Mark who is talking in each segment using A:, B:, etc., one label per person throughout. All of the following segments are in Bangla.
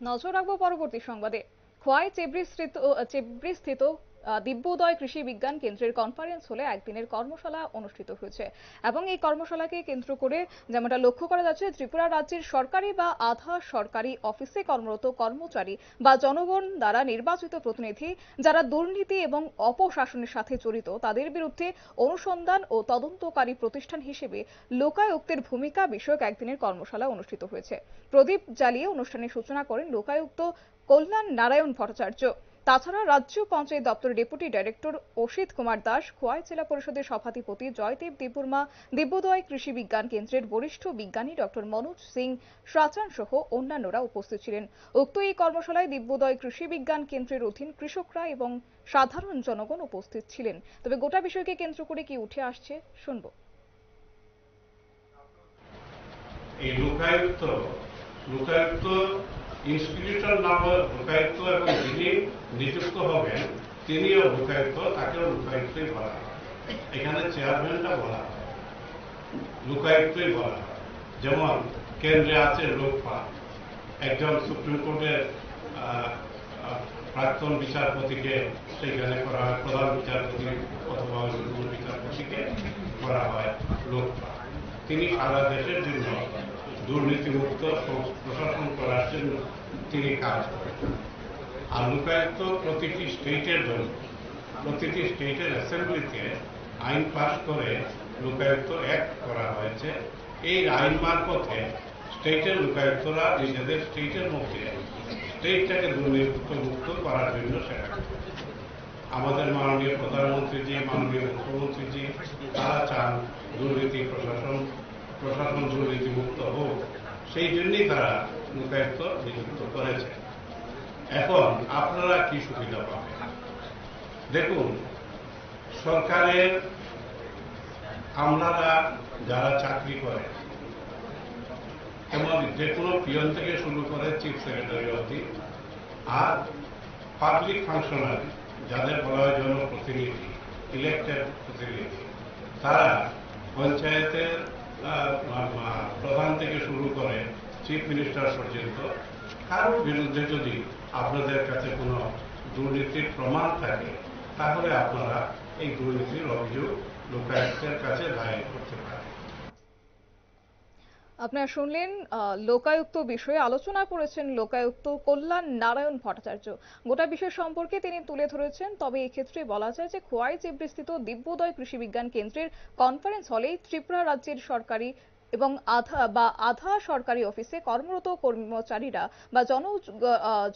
A: নজর রাখবো পরবর্তী সংবাদে। খোয়াই চেব্রিস্থিত দিব্যোদয় কৃষি বিজ্ঞান কেন্দ্রের কনফারেন্স হলে একদিনের কর্মশালা অনুষ্ঠিত হয়েছে এবং এই কর্মশালাকে কেন্দ্র করে যেমনটা লক্ষ্য করা যাচ্ছে, ত্রিপুরা রাজ্যের সরকারি বা আধা সরকারি অফিসে কর্মরত কর্মচারী বা জনগণ দ্বারা নির্বাচিত প্রতিনিধি যারা দুর্নীতি এবং অপশাসনের সাথে জড়িত তাদের বিরুদ্ধে অনুসন্ধান ও তদন্তকারী প্রতিষ্ঠান হিসেবে লোকায়ুক্তের ভূমিকা বিষয়ক একদিনের কর্মশালা অনুষ্ঠিত হয়েছে। প্রদীপ জ্বালিয়ে অনুষ্ঠানের সূচনা করেন লোকায়ুক্ত কল্যাণ নারায়ণ ভট্টাচার্য। তাছাড়া রাজ্য পঞ্চায়েত দপ্তরের ডেপুটি ডাইরেক্টর অসিত কুমার দাস, খোয়াই জেলা পরিষদের সভাধিপতি জয়দেব দেববর্মা, দিব্যোদয় কৃষি বিজ্ঞান কেন্দ্রের বরিষ্ঠ বিজ্ঞানী ডক্টর মনোজ সিং সাচান সহ অন্যান্যরা উপস্থিত ছিলেন। উক্ত এই কর্মশালায় দিব্যোদয় কৃষি বিজ্ঞান কেন্দ্রের অধীন কৃষকরা এবং সাধারণ জনগণ উপস্থিত ছিলেন। তবে গোটা বিষয়কে কেন্দ্র করে কি উঠে আসছে শুনবো।
B: এই লোকায়ুক্ত লোকায়ুক্ত ইনস্টিটিউশন নামক লোকায়ুক্ত এবং যিনি নিযুক্ত হবেন তিনিও লোকায়ুক্ত, তাকেও লোকায়ুক্তই বলা হয়। এখানে চেয়ারম্যানটা বলা হয় লোকায়ুক্তই বলা হয়। যেমন কেন্দ্রে আছে লোকপাল, একজন সুপ্রিম কোর্টের প্রাক্তন বিচারপতিকে সেখানে করা হয়, প্রধান বিচারপতি অথবা বিচারপতিকে করা হয় লোকপাল। তিনি সারা দেশের জন্য দুর্নীতিমুক্ত প্রশাসন করার জন্য তিনি কাজ করেন। আর লোকায়ুক্ত প্রতিটি স্টেটের জন্য, প্রতিটি স্টেটের অ্যাসেম্বলিতে আইন পাস করে লোকায়ুক্ত অ্যাক্ট করা হয়েছে। এই আইন মারফতে স্টেটের লোকায়ুক্তরা নিজেদের স্টেটের মধ্যে স্টেটটাকে দুর্নীতিমুক্ত করার জন্য সেটা আমাদের মাননীয় প্রধানমন্ত্রীজি, মাননীয় মুখ্যমন্ত্রীজি তারা চান দুর্নীতি প্রশাসন দুর্নীতিমুক্ত হোক, সেই জন্যই তারা লোকায়ুক্ত নিযুক্ত করেছে। এখন আপনারা কি সুবিধা পাবেন? দেখুন, সরকারের আমলারা যারা চাকরি করে, যেমন যে কোনো পিয়ন থেকে শুরু করে চিফ সেক্রেটারি অবধি, আর পাবলিক ফাংশনারি যাদের বলা হয় জনপ্রতিনিধি, ইলেক্টেড প্রতিনিধি, তারা পঞ্চায়েতের প্রধান থেকে শুরু করে চিফ মিনিস্টার পর্যন্ত কারোর বিরুদ্ধে যদি আপনাদের কাছে কোনো দুর্নীতির প্রমাণ থাকে তাহলে আপনারা এই দুর্নীতির অভিযোগ লোকায়ুক্তের কাছে দায়ের করতে পারেন।
A: আপনারা শুনলেন লোকায়ুক্ত বিষয়ে আলোচনা করেছেন লোকায়ুক্ত কল্যাণ নারায়ণ ভট্টাচার্য। গোটা বিষয় সম্পর্কে তিনি তুলে ধরেছেন। তবে এক্ষেত্রে বলা যায় যে খোয়াই চেব্রিস্থিত দিব্যোদয় কৃষি বিজ্ঞান কেন্দ্রের কনফারেন্স হলে ত্রিপুরা রাজ্যের সরকারি এবং আধা সরকারি অফিসে কর্মরত কর্মচারীরা বা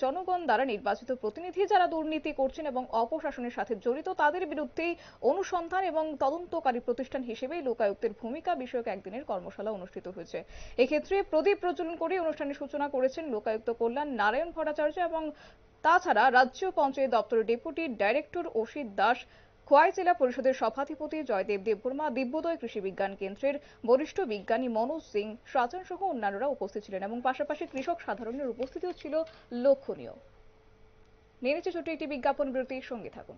A: জনগণ দ্বারা নির্বাচিত প্রতিনিধি যারা দুর্নীতি করছেন এবং অপশাসনের সাথে জড়িত তাদের বিরুদ্ধেই অনুসন্ধান এবং তদন্তকারী প্রতিষ্ঠান হিসেবে লোকায়ুক্তের ভূমিকা বিষয়ক একদিনের কর্মশালা অনুষ্ঠিত হয়েছে। এক্ষেত্রে প্রদীপ প্রজ্বলন করে অনুষ্ঠানের সূচনা করেছেন লোকায়ুক্ত কল্যাণ নারায়ণ ভট্টাচার্য এবং তাছাড়া রাজ্য পঞ্চায়েত দপ্তরের ডেপুটি ডাইরেক্টর অসিত দাস, খোয়াই জেলা পরিষদের সভাধিপতি জয়দেব দেববর্মা, দিব্যোদয় কৃষি বিজ্ঞান কেন্দ্রের বরিষ্ঠ বিজ্ঞানী মনোজ সিং সাচান সহ অন্যান্যরা উপস্থিত ছিলেন এবং পাশাপাশি কৃষক সাধারণের উপস্থিতিও ছিল লক্ষণীয়। নিয়ে নিচ্ছে ছোট্ট একটি বিজ্ঞাপন বিরতির সঙ্গে থাকুন।